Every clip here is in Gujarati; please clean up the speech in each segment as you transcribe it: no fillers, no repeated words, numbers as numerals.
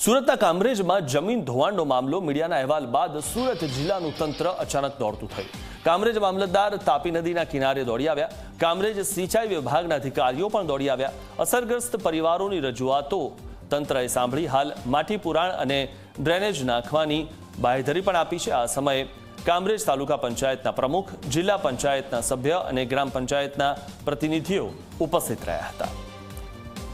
સુરતના કામરેજમાં જમીન ધોવાણનો મામલો મીડિયાના અહેવાલ બાદ સુરત જિલ્લાનું તંત્ર અચાનક દોડતું થયું. કામરેજ મામલતદાર તાપી નદીના કિનારે દોડી આવ્યા. કામરેજ સિંચાઈ વિભાગના અધિકારીઓ પણ દોડી આવ્યા. અસરગ્રસ્ત પરિવારોની રજૂઆતો તંત્રએ સાંભળી. હાલ માટી પુરાણ અને ડ્રેનેજ નાખવાની બાંહેધરી પણ આપી છે. આ સમયે કામરેજ તાલુકા પંચાયતના પ્રમુખ, જિલ્લા પંચાયતના સભ્ય અને ગ્રામ પંચાયતના પ્રતિનિધિઓ ઉપસ્થિત રહ્યા હતા.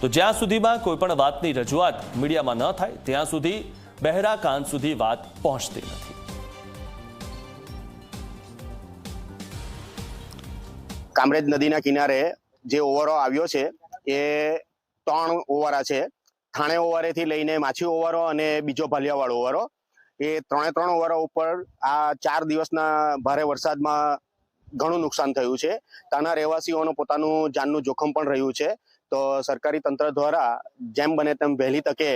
તો જ્યાં સુધીમાં કોઈપણ વાતની રજૂઆત મીડિયામાં ન થાય ત્યાં સુધી બહેરા કાન સુધી વાત પહોંચતી નથી. કામરેજ નદીના કિનારે જે ઓવરો આવ્યો છે એ 3 ઓવરા છે. થાણે ઓવરેથી લઈને માછી ઓવરો અને બીજો ભાલિયાવાડ ઓવરો. એ 3 ઓવરો ઉપર આ 4 દિવસના ભારે વરસાદમાં ઘણું નુકસાન થયું છે. ત્યાંના રહેવાસીઓનું પોતાનું જાનનું જોખમ પણ રહ્યું છે. તો સરકારી તંત્ર દ્વારા જેમ બને તેમ વહેલી તકે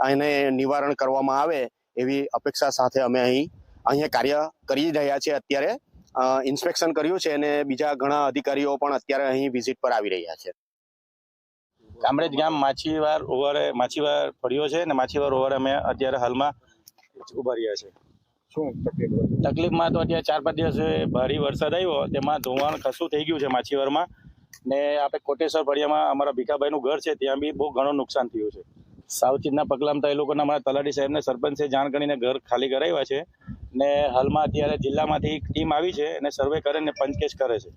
એને નિવારણ કરવામાં આવે એવી અપેક્ષા સાથે અમે અહીંયા કાર્ય કરી રહ્યા છીએ. અત્યારે ઇન્સ્પેક્શન કર્યું છે અને બીજા ઘણા અધિકારીઓ પણ અત્યારે અહીં વિઝિટ પર આવી રહ્યા છે. કામરેજ ગામ માછીવાર પડ્યો છે અને માછીવાર ઓવર અમે અત્યારે હાલમાં ઉભા રહ્યા છે. શું તકલીફમાં તો અત્યારે 4-5 દિવસ ભારે વરસાદ આવ્યો, તેમાં ધોવાણ કશું થઈ ગયું છે માછીવારમાં. ને આપણે કોટેશ્વર ફળિયામાં અમારા ભીખાભાઈનું ઘર છે, ત્યાં બી બહુ ઘણું નુકસાન થયું છે. સાવચેતના પગલામાં તો એ લોકોને અમારા તલાટી સાહેબને સરપંચે જાણ કરીને ઘર ખાલી કરાવ્યા છે. ને હાલમાં અત્યારે જિલ્લામાંથી એક ટીમ આવી છે અને સર્વે કરીને પંચકેશ કરે છે.